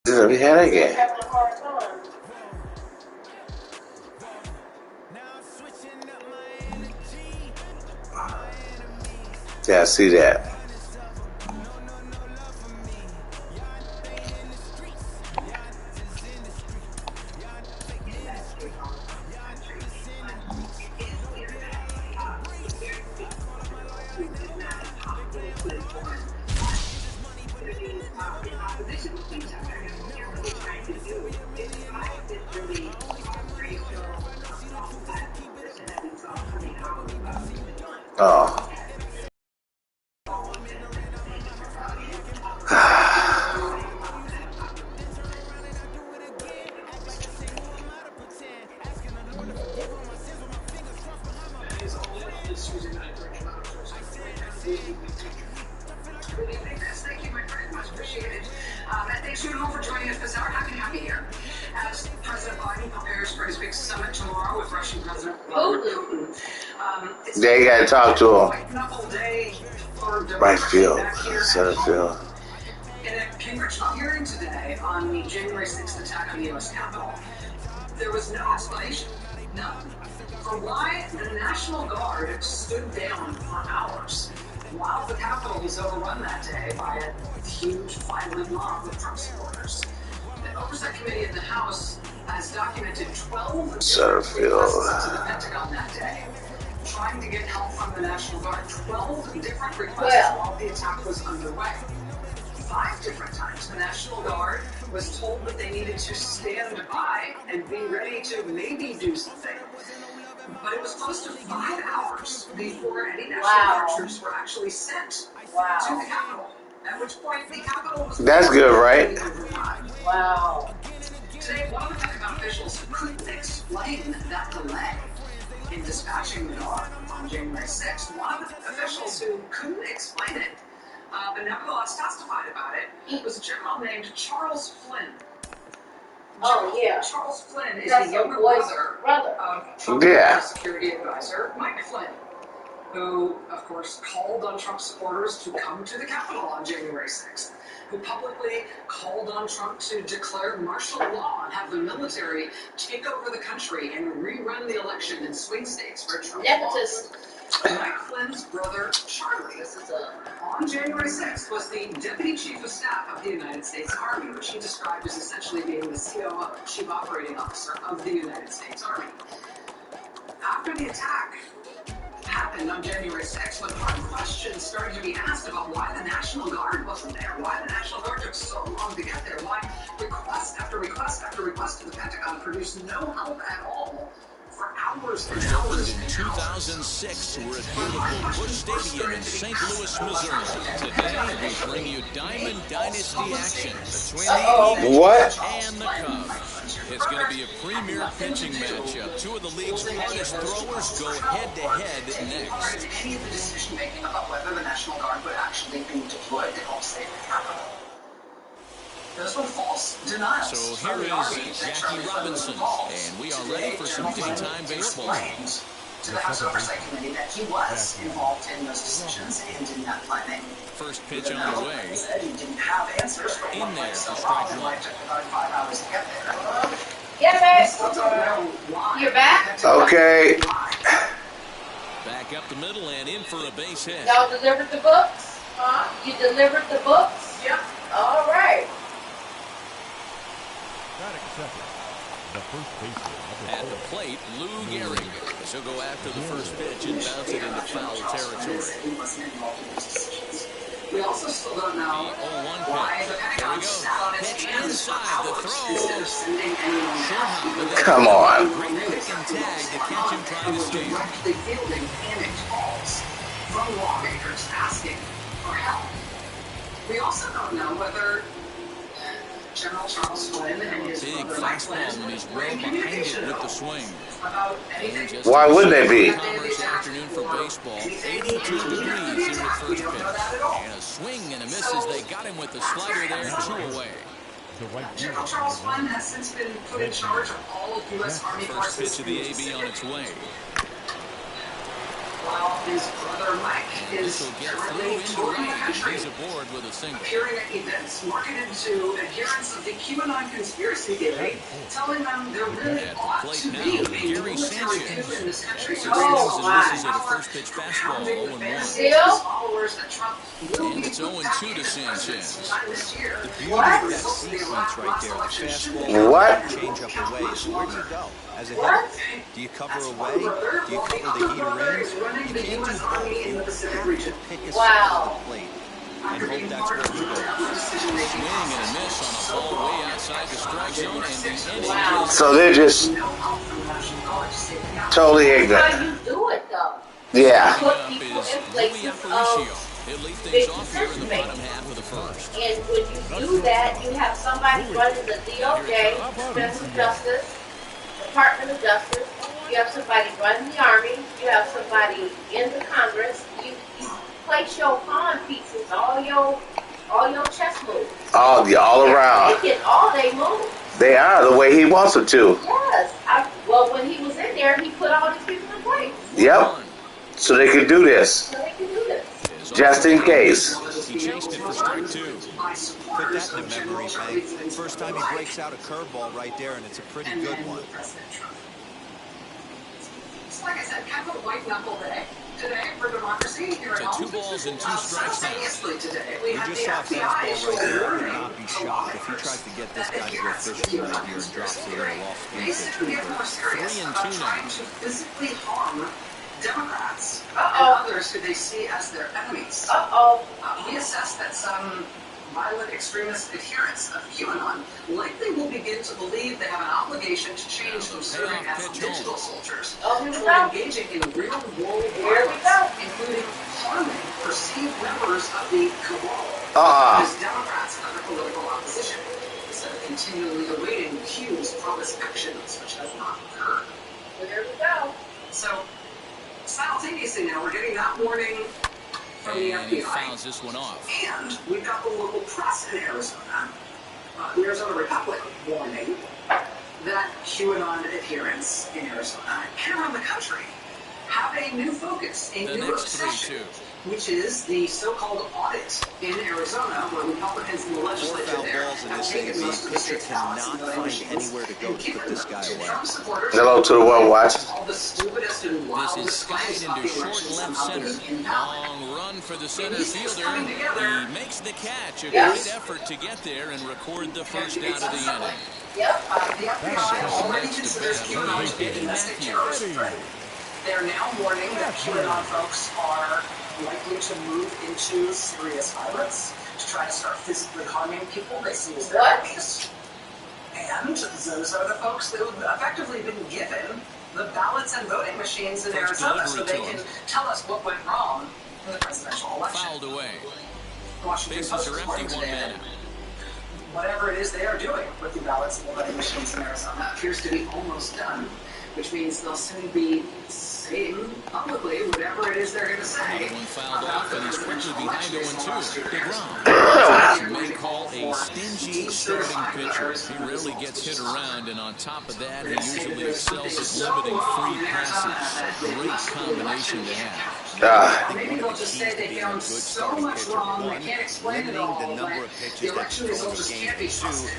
We had it again. Yeah, I see that. Oh. Thank you, my friend. Much appreciated. And thanks to you all for joining us this hour. Happy to have you here. As President Biden prepares for his big summit tomorrow with Russian President Vladimir Putin. They got to talk to him. Right field, center field. In a congressional hearing today on the January 6th attack on the U.S. Capitol, there was no explanation, none, for why the National Guard stood down for hours while the Capitol was overrun that day by a huge violent mob of Trump supporters. The Oversight Committee in the House has documented 12 requests to the Pentagon that day, trying to get help from the National Guard. 12 different requests while the attack was underway. 5 different times, the National Guard was told that they needed to stand by and be ready to maybe do something. But it was close to 5 hours before any National Guard troops were actually sent to the Capitol. At which point, the Capitol was... That's good, right? Wow. Today, one of the Pentagon officials couldn't explain that delay in dispatching the Guard on January 6th. One of the officials who couldn't explain it, but nevertheless testified about it, was a general named Charles Flynn. Charles Flynn is the younger brother of Trump's security advisor, Mike Flynn, who, of course, called on Trump supporters to come to the Capitol on January 6th, who publicly called on Trump to declare martial law and have the military take over the country and rerun the election in swing states where Trump lost. Mike Flynn's brother, Charlie, on January 6th, was the Deputy Chief of Staff of the United States Army, which he described as essentially being the COO, Chief Operating Officer of the United States Army. After the attack happened on January 6th, when hard questions started to be asked about why the National Guard wasn't there, why the National Guard took so long to get there, why request after request after request to the Pentagon produced no help at all for hours and hours. In 2006, we're at beautiful Busch Stadium in St. Louis, Missouri. Today, we bring you Diamond Dynasty action between the Eagles and the Cubs. It's going to be a premier pitching matchup. Two of the league's hardest throwers go head-to-head next. Any of the decision-making about whether the National Guard would actually be deployed to help save the Capitol. Those were false denials. So here is Jackie Robinson, and we are ready for some daytime baseball. To the House Oversight Committee that he was involved in those decisions and in that planning. First pitch on the way. He said he didn't have answers for in there so for long, strike and one. it took about 5 hours to get there. Yeah, babe. Still don't know why. You're back? Okay. Back up the middle and in for a base hit. Y'all delivered the books? Huh? You delivered the books? Yep. All right. At the plate, Lou Gehrig. He'll go after the first pitch and bounce it into foul territory. We also still don't know why the Pentagon sat on its hands for hours instead of sending anyone out. Come on. Great pick and tag to catch him trying to escape. Directly fielding panicked calls from lawmakers asking for help. We also don't know whether General Charles Flynn and his brother Mike Flynn when he's well behind it with the swing. About anything. Why wouldn't they be? This afternoon for baseball, 82 degrees in the first pitch. And a swing and a miss as they got him with the slider there, 2 away. General Charles Flynn has since been put in charge of all of U.S. Army First forces. pitch of the AB on its way. While his brother Mike is This will get through currently into touring the right. country. He's aboard scored with a single. Appearing at events marketed to adherents of the QAnon conspiracy theory, telling them there really ought to be a military coup in this country. Oh, this is at a first pitch fastball, 0-1. Followers that Trump will And be it's 0-2 to Sanchez. this year. The beauty of that sequence right there, the fastball, What? change up away. So where do you go as a hitter? Do you cover away? Do you cover the heater in? You can't do both. You have to pick a side of the plate and hope that's where you go. Swing and a miss on a ball way outside the strike zone, and the inning is So they're just totally ignorant. How you do it, though? Yeah. Put up people is in Louis places Aparicio. of He'll lead big things off here in the decision-making. bottom half of the first. And when you do that, you have somebody running the DOJ, Department of Justice, Department of Justice. You have somebody running the Army. You have somebody in the Congress. You place your pawn pieces, all your chess moves. All around. They get all they moves. They are the way he wants them to. Yes. Well, when he was in there, he put all these people in place. Yep. So they can do this. So they can do this. Just in case. He chased it for strike two. Put that in the memory bank. First time he breaks out a curveball right there, and it's a pretty good one. It's like I said, kind of a white knuckle day today for democracy here at So home. 2 balls and 2 strikes now. Simultaneously today, we You have just the saw a FBI fastball right showing there. I would warning not be shocked if he tries to get this guy to go fishing right here and drops a little off speed They pitch seem to get with more it. serious 3-2 about now. trying to physically harm Democrats and Uh-oh. others who they see as their enemies. Uh-oh. We assess that some violent extremist adherents of QAnon likely will begin to believe they have an obligation to change from serving as digital soldiers Oh, here we to go. engaging in real-world Here we violence, go. including harming perceived members of the cabal as Democrats and other political opposition, instead of continually awaiting cues, promised actions, which have not occurred. Here we go. So, simultaneously now, we're getting that warning from the And he FBI. fouls this one off. And we've got the local press in Arizona, Arizona Republic, warning that QAnon adherents in Arizona and around the country have a new focus, a The new next obsession, 3-2. which is the so-called audit in Arizona, where Republicans in the 4 legislature foul there balls in have this taken inning. most of the Pitcher state's ballots cannot and voting find machines anywhere to go and to put given this them guy to away. Trump supporters. Hello to the one watching. All the stupidest and This wildest is skied claims about into the short election left somehow center. being invalid. Long run for the center These things fielder. coming together. He makes the catch. A Yes. great effort to get there and record the first out of the inning. Yep. The FBI already considers QAnon to be a domestic terrorist threat. They're now warning that QAnon folks are likely to move into serious violence, to try to start physically harming people they see as their What? enemies. And those are the folks who have effectively been given the ballots and voting machines in First Arizona so delivery they to can him. tell us what went wrong in the presidential election. Fouled away. Washington Bases Post are reporting empty, 1 today man that out. whatever it is they are doing with the ballots and the voting machines in Arizona appears to be almost done, which means they'll soon be saying publicly whatever it is they're going to say. Another one fouled off, and he's quickly behind 0-2. DeGrom. You may call a stingy starting pitcher. He rarely gets hit around, and on top of that, he usually excels at limiting free passes. Great combination to have. Maybe they'll just say they found so much wrong, they can't explain it all, limiting the number but of pitches the that election you throw in results a just game. can't be trusted.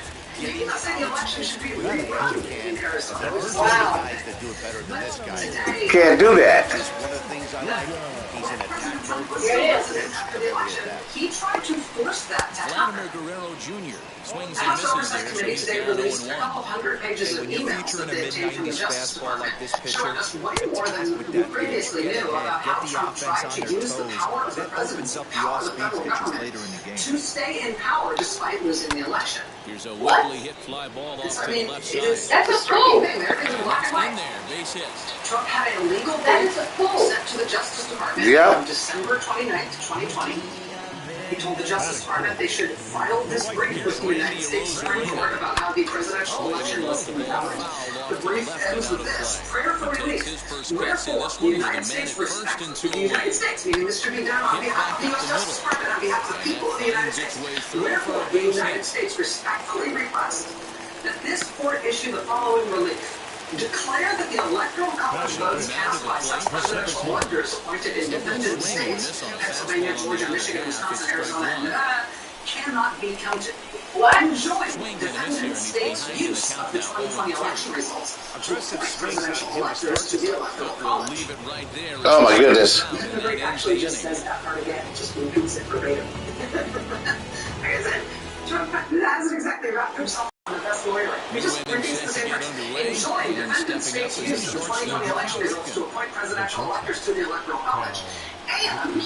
Maybe they'll say the election should be rerun in Arizona. There's Wow. guys that do it better than this guy. Today, Can't do that. That's one of the things I like. He's in attack Trump mode. was Here it is. president after the election. He tried to force that to happen. Vladimir Guerrero Jr. swings The and House misses Oversight there, so Committee he's today down released a 0-1. couple hundred pages of When you emails feature that in a they obtained from the mid-90s Justice fastball Department, like this pitcher, showing us way more attack than with we that previously pitch. Get knew about ahead, how get the Trump offense tried on to their use the toes. power of the That presidency, opens up the power of the off-speed federal pitches government, later in the game. to stay in power despite losing the election. Here's a weakly hit fly ball off I to mean, the left it is side. That's a a striking fool. thing there. Things are black and In white. there, base hit. Trump had a legal That brief is a fool. sent to the Justice Department Yep. on December 29th, 2020. He told the Justice Department they should file this brief with the United States Supreme Court about how the presidential election was invalid. The brief ends with this: prayer for relief. Wherefore, the United States respects the United States, meaning this should be done on behalf of the U.S. Justice Department, on behalf of the people of the United States. Wherefore, the United States respectfully requests that this court issue the following relief. Declare that the electoral college votes cast by such presidential electors appointed in defendant states, Pennsylvania, Georgia, Michigan, Wisconsin, Arizona, and Nevada, not be counted. What? Enjoying defendant states' use of the 2020 election results to appoint presidential electors to the electoral college. Oh my goodness. The break actually just says that part again. It just repeats it verbatim. Like I said, Trump hasn't exactly wrapped himself on the best lawyer. He just repeats the same words. Enjoying defendant states' use of the 2020 election results to appoint presidential electors to the electoral college. And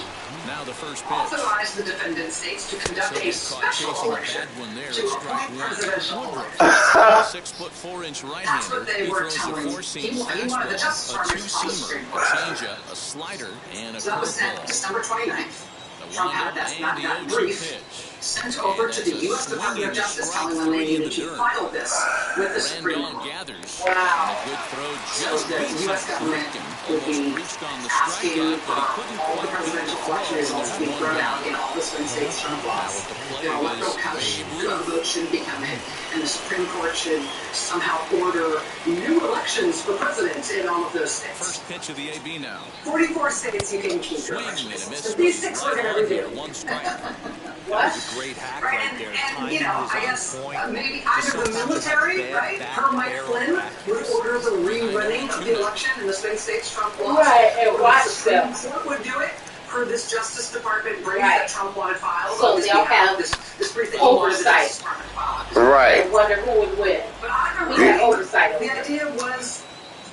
now the first pitch. Authorize the defendant states to conduct a special election to appoint presidential electors. 6'4" right-hander. That's what they were throws telling a four-seam he wanted the Justice fastball, a Department on the two-seamer, Supreme a Court. changeup, a slider, and a So that was sent curveball. December 29th. Trump had that And the brief 0-2 pitch. sent over to the U.S. Department of Justice telling them they needed to file this with the Supreme Randall Court. gathers. Wow. And a good throw So just the beats U.S. him. government would Almost be reached on the asking strikeout, for but he couldn't all the quite get presidential the election throw. results to be There's thrown one out down. in all the swing states Trump lost. the play The electoral was college Babe Ruth. vote should be coming, and the Supreme Court should somehow order new elections for president in all of those states. First pitch of the AB now. 44 states you can keep your Swing election and a results. miss. So these 6 we're going to review. One strike. What? That was a great hack Right, right there. and you Timing know, was I on guess point. maybe Just either the sometimes just military, bad right, back per Mike barrel Flynn, practice. would order the rerunning of the election in the swing states Trump lost. Right, and Or watch the Supreme them. Court would do it per this Justice Department brief Right. that Trump wanted filed. So on his they'll behalf, have this brief that he wanted the oversight. Justice Department to file. Right. I wonder who would win. But either We had way, oversight over the it. idea was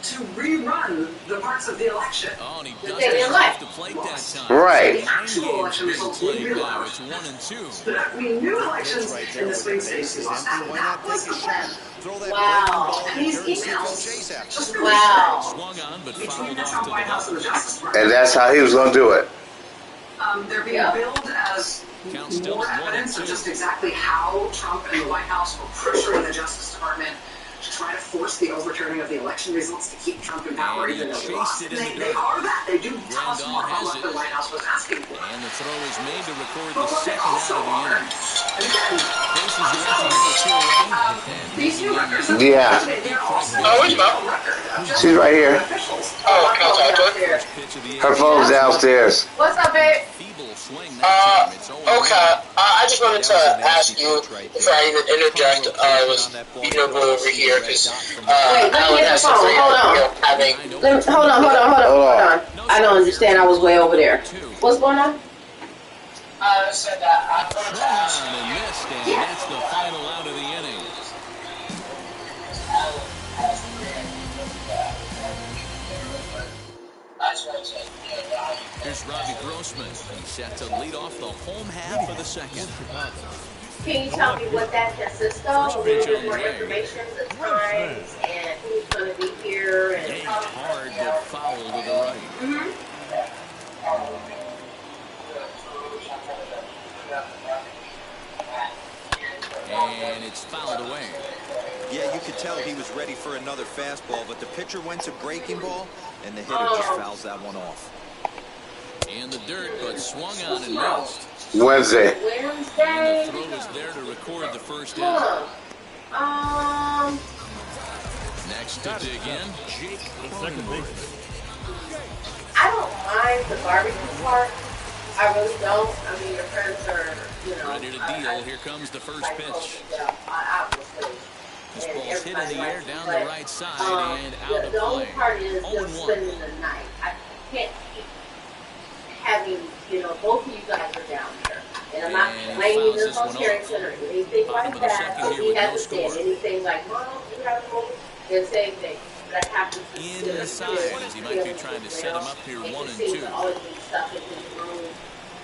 to rerun the parts of the election. Oh, and he But does they didn't it like. off the plate that time. Right. The actual election results would be Now allowed. it's 1-2. So that we knew elections in the swing states he lost. That was the plan. Throw that Wow. breaking ball And in these the dirt, see if he'll emails chase after it. just really Wow. Swung on, but between fouled the off Trump to White the House and the Justice And Department. that's how he was going to do it. They're being Yeah. billed as Count still more at evidence 1-2. of just exactly how Trump and the White House were pressuring the Justice Department to try to force the overturning of the election results to keep Trump in power, And he even though he chased lost. it in the They dirt. are that. They do tell us Randall more about has what it. the White House was asking for. And the throw is made to record But the what they second out also of the are, inning. and again, Faces are out to number 2 away. these new records, Yeah. they're also Oh, which one? record. She's right here. Officials. Oh, can I talk to her? Downstairs. Pitch of the Her AB. phone's downstairs. What's up, babe? Feeble swing that time. It's 0-1. Okay. I just wanted to ask you, before I even interject, was you know, go over here, because Wait, let me Alan get the has phone. something, Hold on. you know, having... Hold on. I don't understand. I was way over there. What's going on? said that I wanted to ask Swung on and missed, and Yeah. that's the final out of the inning. Alan has I just wanted to, you know, how you... Here's Robbie Grossman. He's set to lead off the home half of the second. Can you tell me what that consists of? A little bit more information, the times, and who's going to be here, and Aimed hard, but foul to the right. Mm-hmm. And it's fouled away. Yeah, you could tell he was ready for another fastball, but the pitcher went to breaking ball, and the hitter just fouls that one off. In the dirt, but swung on and missed. Wednesday. Wednesday. And the throw is there to record the first out. Next to dig in, Jake Cronenworth. I don't mind the barbecue part. I really don't. I mean, your friends are, you know. Ready to deal. Here comes the first pitch. Obviously. This ball's hit in the air down the right side and out of The only play. part is just 0-1. spending the night. I can't keep having, you know, both of you guys are down here. And I'm not And blaming fouls this this on one Carrington or anything Bottom like of the that. second So here he with no hasn't said score. anything like, well, you have to move. The same thing. But I have to Inside, as he might be trying to set him up here 1 and 2. Always be stuff in his room,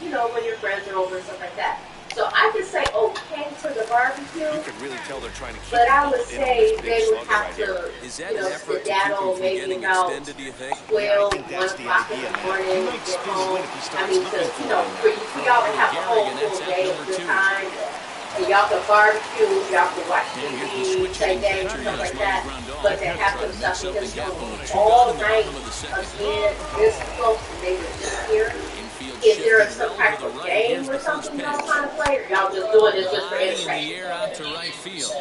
you know, when your friends are over and stuff like that. So I could say okay for the barbecue, You could really tell they're trying to keep but I the would ball in on say this big they would slugger have right here. to, Is that you an know, effort to keep him skedaddle from maybe getting about extended, do you think? 12, I think 1 that's the o'clock in idea, the man. morning, He might get still home. win if he I starts mean, looking you for know, it. for y'all to have a whole Garrigan, that's full at day of number good 2. time. And y'all can barbecue, y'all can watch And here's the TV, switch play hitting games, catcher, stuff yes, like that. Grandal. But to have Try some to stuff make because something going happen. all Two down in the night, bottom of the second. again, this close and they were just here. Infield Is there shifted some well type to the of right. game Here's or the first something y'all pitch. trying to play, or y'all just doing this just for High in the entertainment? air out to right field.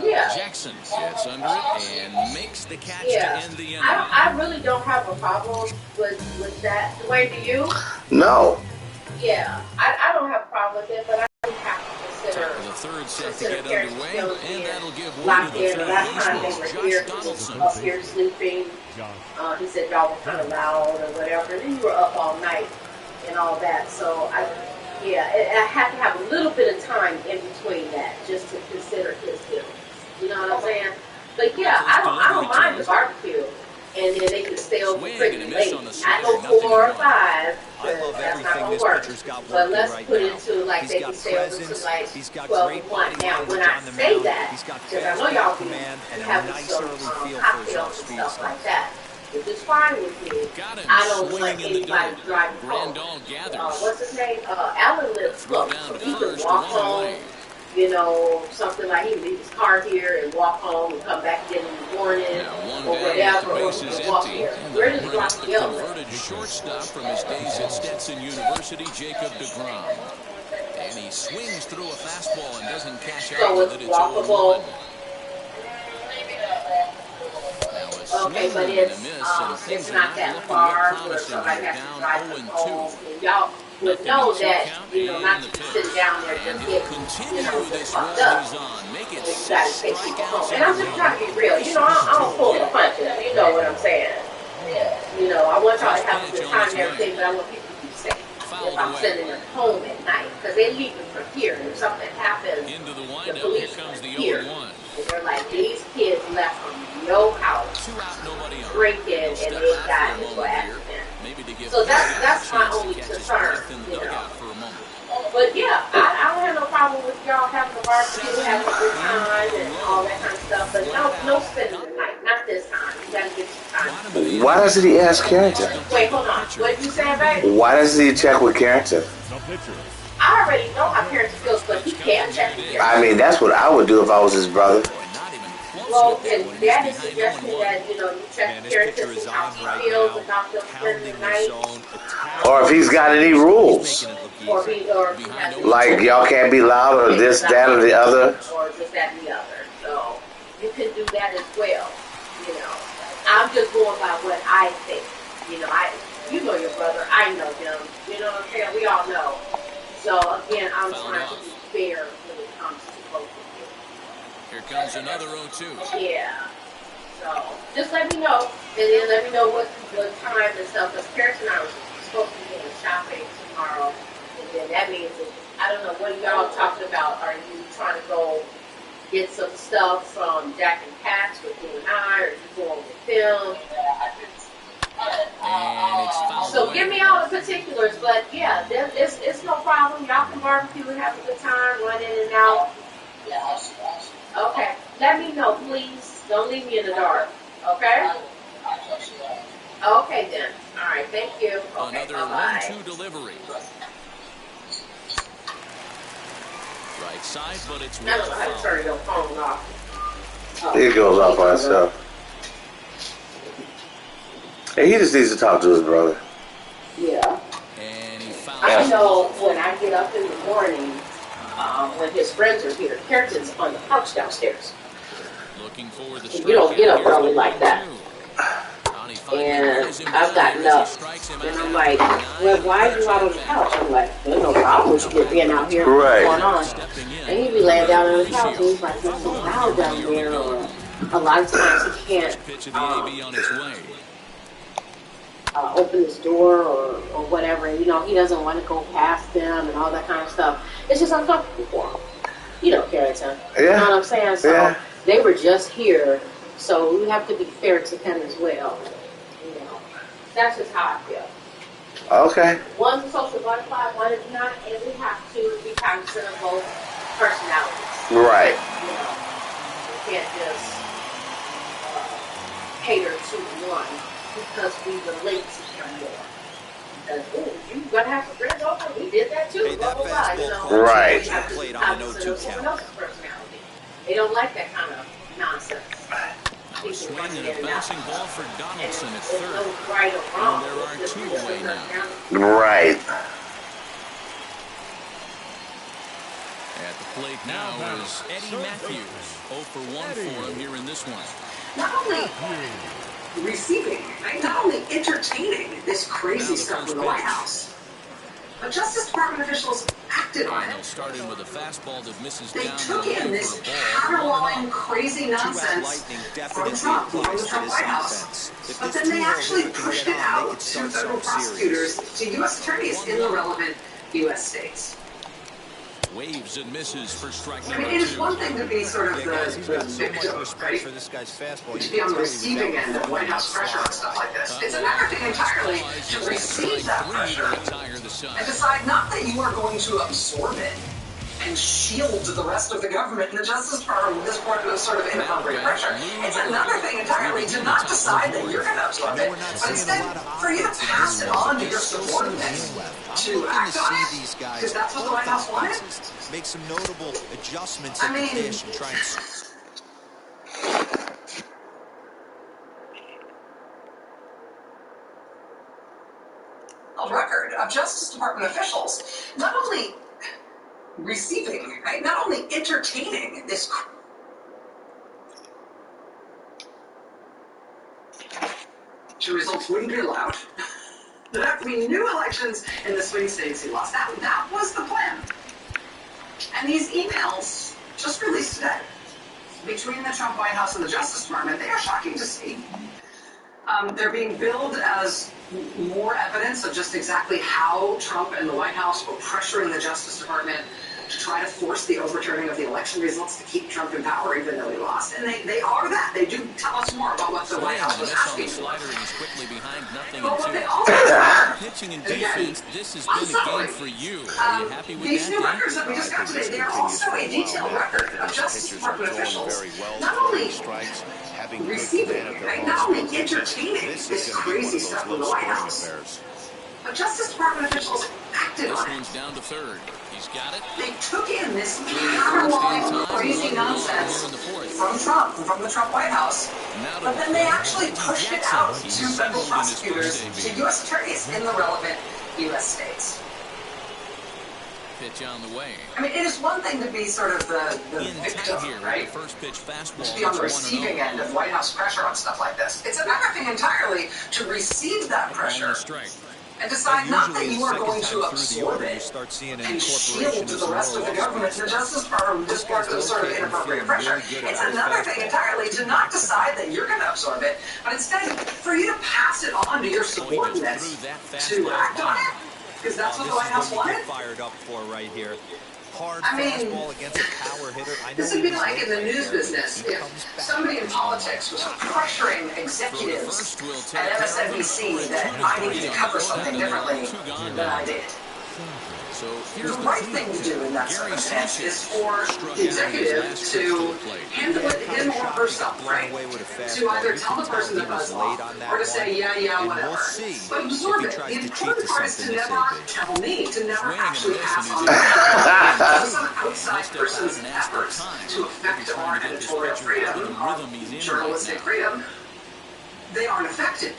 Yeah. Jackson gets under it and makes the catch to Yeah, end the inning. I really don't have a problem with that. Dwayne, do you? No. Yeah, I don't have a problem problem with it, but I do have to consider The third set to get underway, and that'll give way locked to the in. The third last time they baseman, were here, Josh he was Donaldson. up here sleeping. He said y'all were kind of loud or whatever, and then you were up all night and all that. So I have to have a little bit of time in between that just to consider his feelings. You know what I'm saying? But yeah, I don't mind the barbecue. And then they can stay over pretty late. I go 4 or 5. I love That's not everything gonna this work. pitcher's got But working let's right put now. it to like He's they got can stay over to presence. like He's got 12 great and 1. body Now, when language I on the say mound. that, He's got because I fast know y'all be command and a having nice some early feel for his cocktails and off-speed stuff stuff. like that, which is fine with me. Got him I don't swinging want in the anybody dirt. driving home. Grandal gathers. What's his name? Alan lives Throw close, down so to he can first, walk one home. away. You know, something like he can leave his car here and walk home and come back again in the morning Now one or down, whatever, the or base he is can walk empty. here. And Where they'll does bring up Rocky the Hill live? converted shortstop from his days at Stetson University, Jacob DeGrom. And he swings through a fastball and doesn't cash out So with it's it. It's 0-1. walkable. Now a Okay, swing but and a miss, and things it's are not not that looking far real where promising somebody here. has to Down drive them 0-2. home. And y'all would Nothing know in the that, count you know, and not the to pitch. sit down there And just he'll getting, continue just this fucked run up. he's on. Make it You 6 gotta take people home. strikeouts And in I'm a just row. trying to be real. You know, I don't pull the punches. You know what I'm saying? You know, I want y'all to have a good time and everything, but I want people to be safe. If I'm sending them home at night, because they're leaving from here, and if something happens, Into the the windup, here police comes the are here. 0-1. And they're like, these kids left from no house, 2 out, nobody on. drinking, and they got into an accident. So that's my only concern, you know. But yeah, I don't have no problem with y'all having a barbecue, having a good time, and all that kind of stuff. But no spending the night, not this time. You gotta get some time. Why doesn't he ask Carrington? Wait, hold on. What did you say, baby? Why doesn't he check with Carrington? I already know how Carrington feels, but he can check with Carrington. I mean, that's what I would do if I was his brother. Well, and Dad is suggesting that, you know, you check Carrington to see how he feels about them spending the night. Or if he's got any rules. Or if he has Like, y'all can't be loud, or this, that, or the other. Or this, that, and the other. So, you can do that as well, you know. I'm just going by what I think. You know, you know your brother, I know him. You know what I'm saying? We all know. So, again, I'm trying to be fair when it comes to both of you. Here comes another 0-2. Yeah. So, just let me know. And then let me know what time and stuff. Because Paris and I were supposed to be going shopping tomorrow. And then that means that, I don't know, what are y'all talking about? Are you trying to go get some stuff from Jack and Pat's with you and I? Or are you going with them? And it's fouled So away. give me all the particulars, but yeah, it's no problem. Y'all can barbecue and have a good time, run in and out. Okay, let me know, please. Don't leave me in the dark. Okay? Okay then. All right, thank you. Okay, Another bye-bye. 1-2 delivery. Right side, but it's I don't well know how to fouled. turn your phone off. It goes off by itself. Hey, he just needs to talk to his brother. Yeah. And he fouled I it. know when I get up in the morning, when his friends are here, Carrington's on the couch downstairs. Looking for the You don't get up strikeout. early like that. And I've gotten up, and I'm like, well, why are you out on the couch? I'm like, there's no problem with being out here. Right. What's going on? And he'd be laying down on the couch, and he's like, it's so loud down there. Or a lot of times he can't Pitch of the AB on its way. open his door or whatever. And, you know, he doesn't want to go past them and all that kind of stuff. It's just uncomfortable for him. You know, Carrington. Yeah. You know what I'm saying? So Yeah. they were just here, so we have to be fair to him as well. You know, that's just how I feel. Okay. One's a social butterfly, one is not, and we have to be cognizant of both personalities. Right. You know, we can't just cater to one because we relate to him more. Because, ooh, you gotta have some friends over, we did that too, Hey, blah, that blah, blah, you fastball know. Right. We have to be Played on the cognizant no-2 of someone count. else's personality. They don't like that kind of nonsense. Now a swing and a bouncing ball for Donaldson at There's third. no right or wrong. And there are It's two just away a now. personality. Right. At the plate now is Eddie Matthews. 0 for 1 for him here in this one. Not only receiving, not only entertaining this crazy stuff in the White House, but Justice Department officials actively acted on it. Starting with a fastball that misses They down took in this for a ball. caterwauling, crazy nonsense from Trump, from the Trump White House. But then they actually pushed it out to federal prosecutors, to U.S. attorneys in the relevant U.S. states. Waves and misses for strike I number mean, it is 2. one thing to be sort of the victim, right? To be on the receiving end of White House pressure and stuff like this. It's another thing entirely to receive that pressure and decide not that you are going to absorb it and shield the rest of the government and the Justice Department with this sort of inappropriate pressure. It's another thing entirely to not decide that you're going to absorb it, but instead for you to pass it on to your subordinates to act on it, because that's what the White House wanted. Make some notable adjustments in the dish and try and... A record of Justice Department officials not only receiving, right, not only entertaining this. The results wouldn't be allowed. There have to be new elections in the swing states he lost. That was the plan. And these emails just released today between the Trump White House and the Justice Department, they are shocking to see. They're being billed as more evidence of just exactly how Trump and the White House were pressuring the Justice Department to try to force the overturning of the election results to keep Trump in power, even though he lost. And they are that. They do tell us more about what the White House was asking for. But what they also pitching and defense, this has been a game for you. Are you happy with these that? new records that we just got today, they are also a detailed record of Justice Department officials not only receiving, right, not only entertaining this crazy stuff from the White House, but Justice Department officials acted on it. This one's down to third. He's got it. They took in this caterwauling, crazy nonsense from Trump, from the Trump White House, but then they actually pushed it out to federal prosecutors, to U.S. attorneys in the relevant U.S. states. Pitch on the way. I mean, it is one thing to be sort of the victim, right? First pitch fastball. To be on the receiving end of White House pressure on stuff like this. It's another thing entirely to receive that pressure and decide not that you are going to absorb it and shield the rest of the government and the Justice Department with this sort of inappropriate pressure. It's another thing entirely to not decide that you're going to absorb it, but instead for you to pass it on to your subordinates to act on it, because that's what the White House wanted. Fired up for right here. I mean, this would be like in the news business if somebody in politics was pressuring executives at MSNBC that I needed to cover something differently than I did. The right thing to do in that circumstance is for the executive to handle it him or herself, right? To either tell the person to buzz off or to say, yeah, whatever. But absorb it. The important part is to never tell me, to never actually pass on some outside person's efforts to affect our editorial freedom, our journalistic freedom. They aren't effective.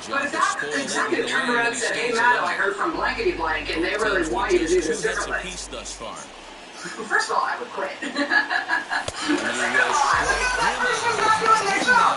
But if that executive turned around and said, hey, Madam, I heard from blankety blank, and they really want you to do this differently. First of all, I would quit. Second of all, I would think that person's not doing their job.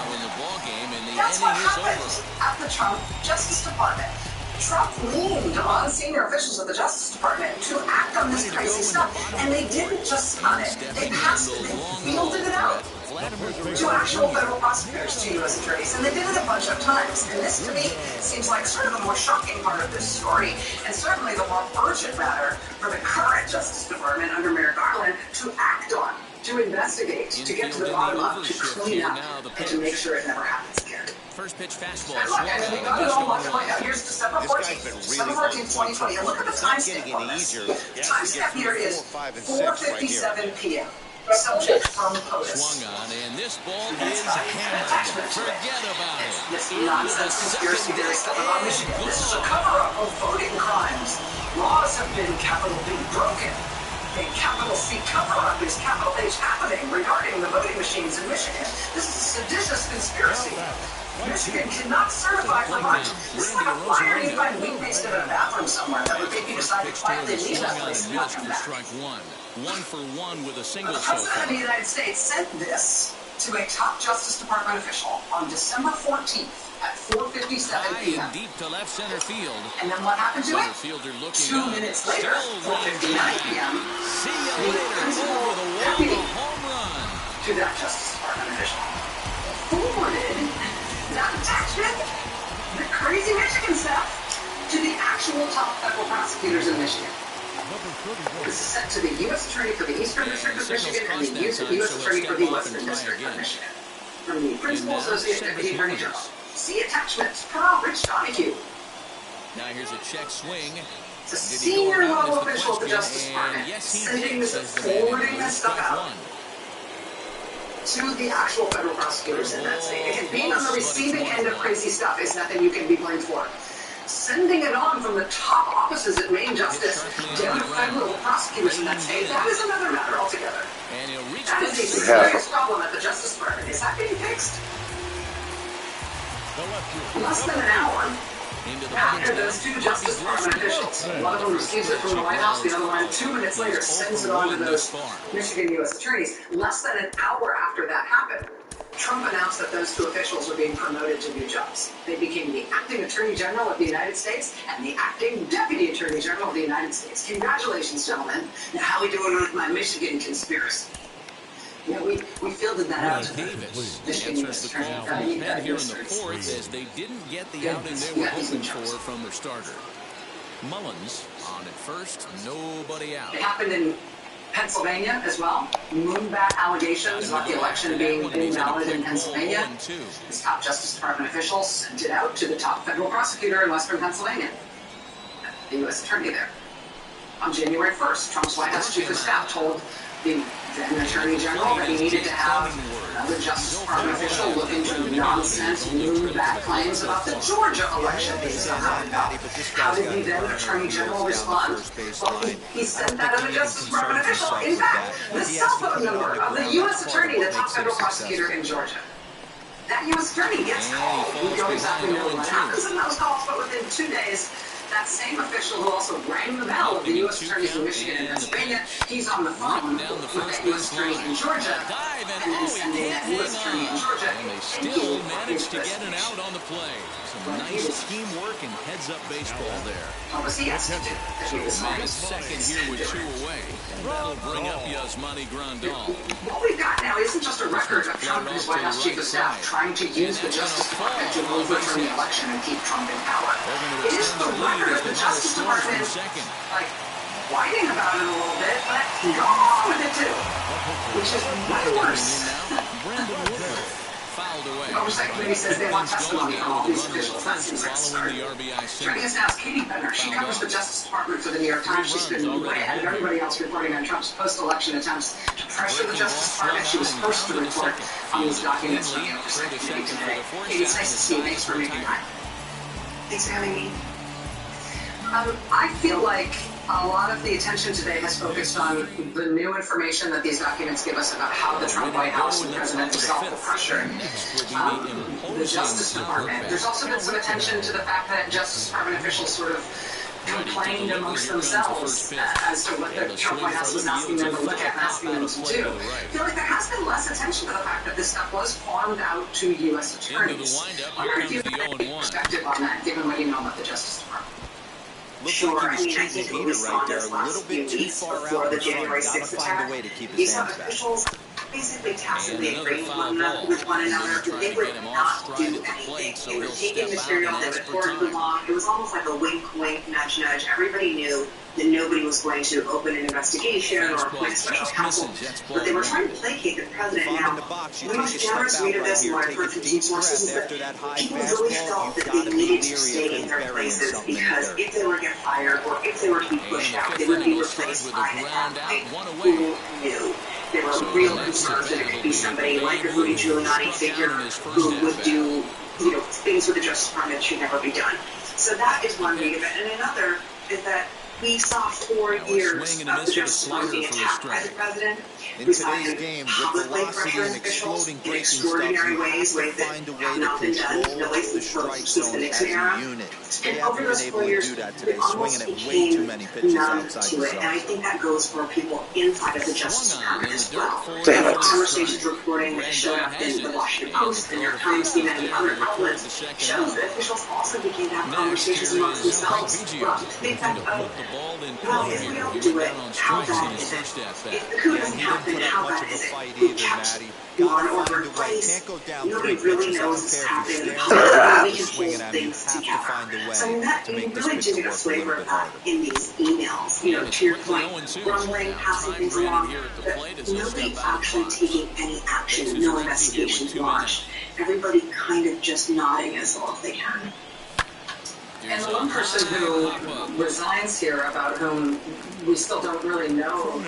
That's what happened at the Trump Justice Department. Trump leaned on senior officials of the Justice Department to act on this crazy stuff, and they didn't just sign it. They passed it. They fielded it out to actual federal prosecutors, to U.S. attorneys, and they did it a bunch of times. And this, to me, seems like sort of the more shocking part of this story, and certainly the more urgent matter for the current Justice Department under Merrick Garland to act on, to investigate, to get to the bottom of, to clean up, and to make sure it never happens again. First pitch fastball. And look, I mean, we've got it all locked right now. Here's December 14th, 2020. And look at the timestamp on this. The timestamp here is 4:57 p.m. Subject from POTUS. Swung on, and this ball is hammered. Forget about it. This nonsense conspiracy theory stuff about Michigan. This is a cover-up of voting crimes. Laws have been capital B broken. A capital C cover-up is capital H happening regarding the voting machines in Michigan. This is a seditious conspiracy. Michigan cannot certify for voting. This is like a flyer you find weed-based in a bathroom somewhere that would make you decide to quietly leave that place and not come back. One for one with a single. The President of the United States sent this to a top Justice Department official on December 14th. at 4:57 p.m. Deep to left center field. And then what happened to it? Fielder looking 2 minutes later, 4:59 p.m. See ya the later. principal Over the wall, deputy home run. to that Justice Department official forwarded that attachment, the crazy Michigan stuff, to the actual top federal prosecutors in Michigan. It was sent to the U.S. Attorney for the Eastern District of Michigan and the U.S. Attorney for the Western District of Michigan. From the Principal Associate Deputy Attorney General. See attachments per Rich Donahue. Now here's a check swing. It's a senior level official at the Justice Department sending this, forwarding this stuff out to the actual federal prosecutors in that state. Again, being on the receiving end of crazy stuff is nothing you can be blamed for. Sending it on from the top offices at Main Justice down to federal prosecutors in that state, that is another matter altogether. That is a serious problem at the Justice Department. Is that being fixed? Less than an hour after those two Justice Department officials, one of them receives it from the White House, the other one 2 minutes later sends it on to those Michigan U.S. attorneys. Less than an hour after that happened, Trump announced that those two officials were being promoted to new jobs. They became the acting Attorney General of the United States and the acting Deputy Attorney General of the United States. Congratulations, gentlemen. Now, how are we doing with my Michigan conspiracy? Yeah, we fielded that out to Davis Michigan answers the call from the pen here in the fourth as they didn't get the outing they were hoping for from their starter. Mullins on at first, nobody out. It happened in Pennsylvania as well. Moonbat allegations about the election being invalid in Pennsylvania. This top Justice Department official sent it out to the top federal prosecutor in Western Pennsylvania, the U.S. Attorney there. On January 1st, Trump's White House Chief of Staff told the then Attorney General that he needed to have another Justice Department official look into nonsense moonbat claims about the Georgia election being somehow invalid. How did the then Attorney General respond? Well, he sent that other Justice Department official, in fact, the cell phone number of the U.S. Attorney, the top federal prosecutor in Georgia. That U.S. Attorney gets called. We don't exactly know what happens in those calls, but within 2 days, that same official who also rang the bell of the U.S. attorneys in Michigan and Pennsylvania, he's on the phone with that U.S. attorney in Georgia, and then sending that U.S. attorney in Georgia. And they still managed to get an out on the play. Some nice teamwork and heads-up baseball there. What was he asked to do? Made a second here with 2 away. And that'll bring up Yasmani Grandal. What we've got now isn't just a record of Trump and his White House Chief of Staff trying to use the Justice Department to overturn the election and keep Trump in power. It is the record of the Justice Department, like, whining about it a little bit, but go on with it too. Which is way worse. Fouled away. The Oversight Committee says they want testimony from all these officials. That seems like a start. Joining us now is Katie Benner. She covers the Justice Department for the New York Times. She's been way ahead of everybody else reporting on Trump's post-election attempts to pressure the Justice Department. She was first to report on these documents from the Oversight Committee today. Katie, it's nice to see you. Thanks for making time. Thanks for having me. I feel like a lot of the attention today has focused on the new information that these documents give us about how the Trump White House and President himself were pressuring the Justice Department. There's also been some attention to the fact that Justice Department officials sort of complained amongst themselves as to what the Trump White House was asking them to look at and asking them to do. I feel like there has been less attention to the fact that this stuff was farmed out to U.S. attorneys. I wonder if you have any perspective on that, given what you know about the Justice Department. Sure, I mean, I think what we saw in those last few weeks before the January 6th attack, you saw officials basically tacitly agreeing with one another that they would not do anything. They would take in material, they would forward the law. It was almost like a wink, wink, nudge, nudge. Everybody knew that nobody was going to open an investigation or appoint a special counsel, but they were trying to placate the president. Now, the most generous read of this, and what I've heard from deep sources, is that people really felt that they needed to stay in their places because if they were to get fired or if they were to be pushed out, they would be replaced by an athlete who knew. There were real concerns that it could be somebody like a Rudy Giuliani figure who would do, things with the Justice Department should never be done. So that is one read of it. And another is that We saw 4 years of the Justice Department being attacked by the president. In We saw today's him game, with publicly velocity pressuring and officials exploding in breaking stuff, extraordinary you ways, have to ways that find a way have to not been done, control no way the since strike the zone Nixon as era. a unit. They And haven't over been those 4 able to years, do that we today, swinging almost at way became too many pitches numb outside to the it. And I zone. think that goes for people inside of the Justice Department as well. Damn it. Conversations reporting that showed up in the Washington Post, the New York Times, CNN, and other outlets shows that officials also began to have conversations amongst themselves. Well, think back of, well, if we don't do it, how bad is it? If the coup doesn't happen, how bad is it? We kept law and order in place. Nobody really knows what's happening in the public. We can hold things together. So I mean, that you really do get a flavor of that in these emails. You know, to your point, grumbling, passing things along, but nobody actually taking any action, no investigations launched. Everybody kind of just nodding as well as they can. And the one person who resigns here, about whom we still don't really know,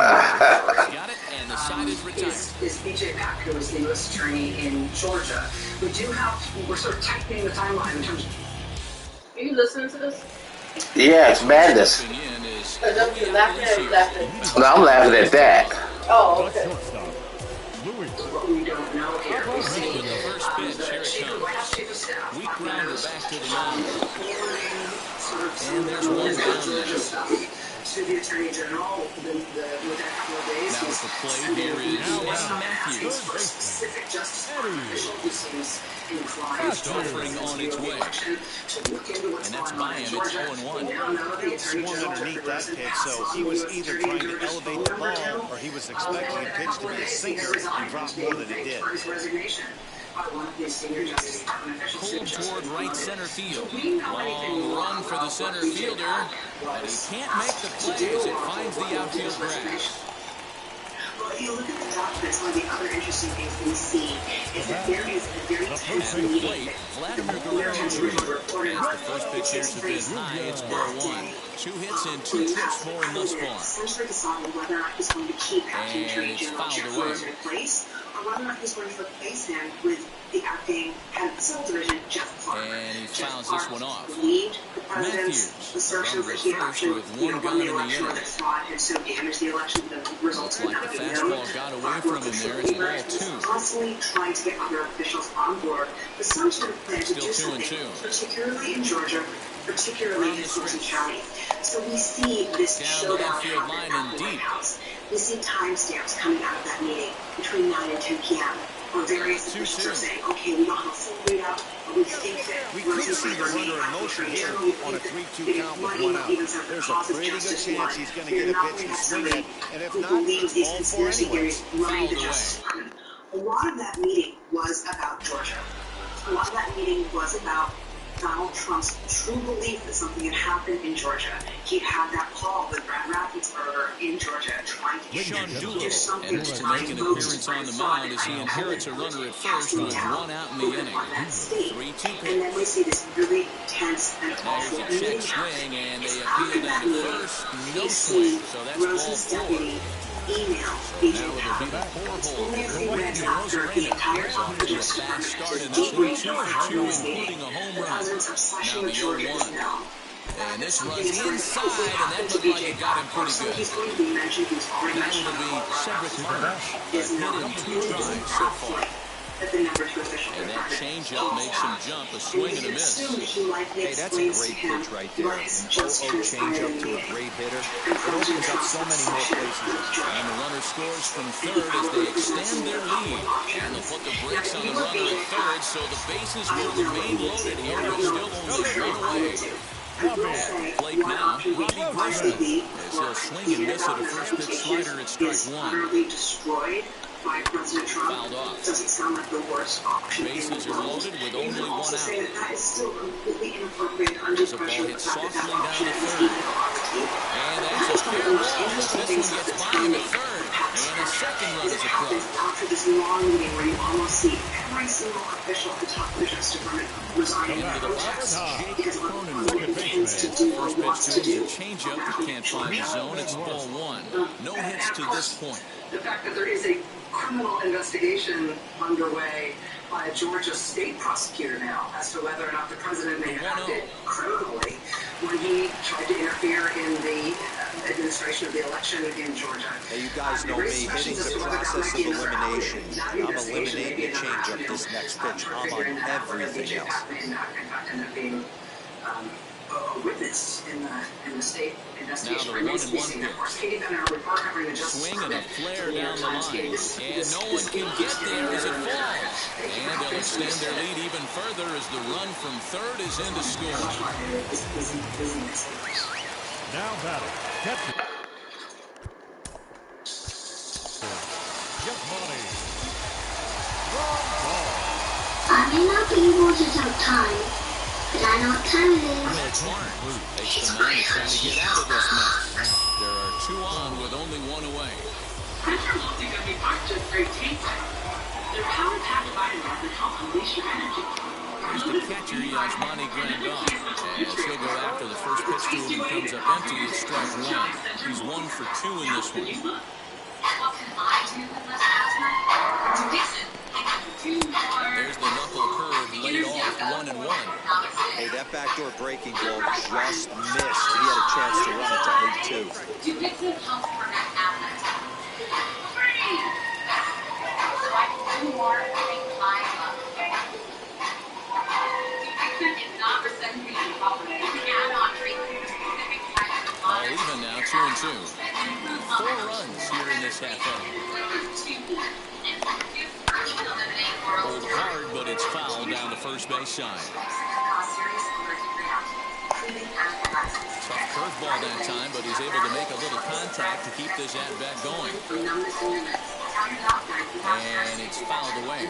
is B.J. Peck, who is the U.S. Attorney in Georgia. We're sort of tightening the timeline in terms of... Are you listening to this? Yeah, it's madness. Are you laughing or are you laughing? No, I'm laughing at that. Oh, okay. What we don't know here, we see the chief of staff, Weak rounder back to the mound. sort of Georgia stuff to the Attorney General within a couple of days. Now at the plate, here is Matthews. For a specific Justice Department official who seems inclined Offering on its way. to look into what's And that's going on in Mayan, it's Georgia. 0-1. We now know the Attorney Swung General underneath that pitch, so he was either trying to elevate the ball or he was expecting a pitch to be a sinker and drop more than it did. For his resignation by one of the senior Justice Department officials. Pulled toward right center field. Long run for the center fielder, but he can't make the play as it finds the outfield grass. Well, if you look at the documents, one of the other interesting things we see is that there is a very tense meeting. Vladimir Guerrero reported as the first pitch here has been high. It's 0-1. 2 hits and 2 trips for him thus far. Essentially deciding whether or not he's going to keep acting Attorney And it's General Jeff fouled away. Flores in place, or whether or not he's going to replace him with the acting head of the civil division, Jeff Clark. And he Jeff fouls Clark this one off. believed the president's Matthews, assertions that runners he first actually, with one gun won the in the election, or inning. that fraud had so damaged the election that the results would Like not the be known. fastball got away from him there. It's ball 2. Constantly trying to get other officials on board with some sort of plan to do Still 2 and something, 2. particularly in Georgia, particularly in Fulton County. So we see this Down the showdown left field happen line at and the White deep. House. We see timestamps coming out of that meeting between 9 and 10 p.m. where various officials are saying, okay, we don't have a full readout, but we think that We could see the runner in motion here on a 3-2 count with 1 out. There's a pretty good chance he's going to get a pitch to swing at, and if not, it's all 4 anyway. Running the Justice Department. A lot of that meeting was about Georgia. A lot of that meeting was about Donald Trump's true belief that something had happened in Georgia. He'd had that call with Brad Raffensperger in Georgia trying to Sean do Doolittle something and looks to make an appearance on the mound as he inherits a runner at first with 1 out in the inning. 3-2 And pitch. then we see this really tense and There's awful a meeting check happen. swing, and they It's appeal after down that to meeting, first. we No see swing, so that's ball Rose's 4. deputy email B.J. Now Peck. it'll be the 4-hole. Only a few minutes after the entire top of the Justice Fast Department start, was and this deeply one 2 involved for 2, in this meeting. including a home The run. president's obsession Now with the Georgia is 0-1. known. And this Something runs is going to inside, probably and that happen to looked like B.J. it got him Peck. pretty So good. he's going to be mentioned. He's already Now mentioned it'll be Cedric Burke. is Hit not in 2 tries so far. that the number 2 official And that department changeup makes him jump, a swing and a miss. Hey, that's a great pitch right there. 0-0 changeup to a great hitter. It opens up so many more places. And the runner scores from third as they extend their lead. And they'll put the brakes on the runner at third, so the bases will remain loaded here with still only 1 away. At plate now, Robbie Grossman, as he'll swing and miss at a first pitch slider at strike 1. By President Trump. Fouled off. Doesn't sound like the worst option. Bases are loaded with only 1 out. Say that that is still completely inappropriate under As the ball pressure. hits The fact that softly that down option to is third. even on the table. And that's a fair ball. This one gets by him at third. And a second run is It approached. happens after this long meeting where you almost see every single official at the top of the Justice Department resigning in protest because of what he intends to do or First wants to pitch do. goes a changeup. Can't find the zone. It's ball 1. No hits to this point. The fact that there is a criminal investigation underway by a Georgia state prosecutor now as to whether or not the president may have acted criminally when he tried to interfere in the administration of the election in Georgia. Hey, you guys know me, hitting the process of elimination. I'm eliminating the changeup this next pitch. I'm on everything else. A witness in the state investigation. Now the 1-1 pitch. Swing and a flare down the line. And no one can get there as it falls. And they'll extend their lead even further as the run from third is in to score. Now batting. Catcher. I may not be able to tell time, but I know what time it is. Takes the money trying to get out of this mess. There are 2 on with only 1 away. Catcher multivitamin aren't just great taste. They're power-packed vitamins that help unleash your energy. Here's the catcher, Yasmani Grandal. As he'll go after the first pitch to him, he comes up empty. It's strike 1. He's 1 for 2 in this one. What can I do with less asthma? To fix it, I have to do more. There's the knuckle curve laid off 1-1. Hey, that backdoor breaking ball just missed. He had a chance to run it to 8-2. Dupixent helps prevent asthma attacks. Free! So I can do more and think my love. Dupixent is not resuscitating properly. You cannot treat specific types of All even now, 2-2. 4 runs here in this half inning. Pulled hard, but it's fouled down the first base side. Tough curveball that time, but he's able to make a little contact to keep this at-bat going. And it's fouled away.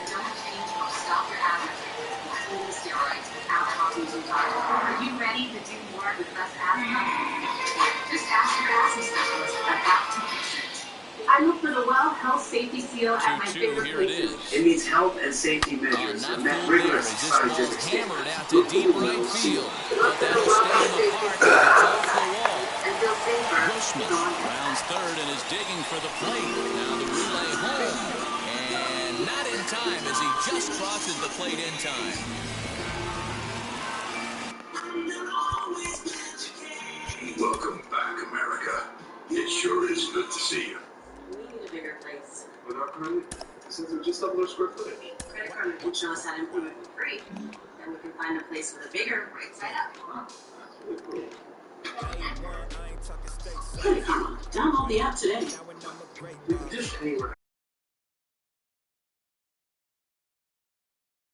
Are you ready to do more with less asthma? Just ask your asthma specialist about Dupixent. I look for the Well Health Safety Seal at my 2-2, favorite here it places. is. It meets health and safety measures Not and met full there rigorous as this ball's scientific hammered standards. out to deep right field. But that'll stay in the park as it's off the wall. Grossman rounds third and is digging for the plate. Now the relay home. And not in time as he just crosses the plate in time. Welcome back, America. It sure is good to see you. We need a bigger place. With our credit, since we just doubled our square footage. Credit card can show us how to improve it for free. Then we can find a place with a bigger right side up. Wow, that's really cool. Credit Karma. Download the app today. Just anywhere.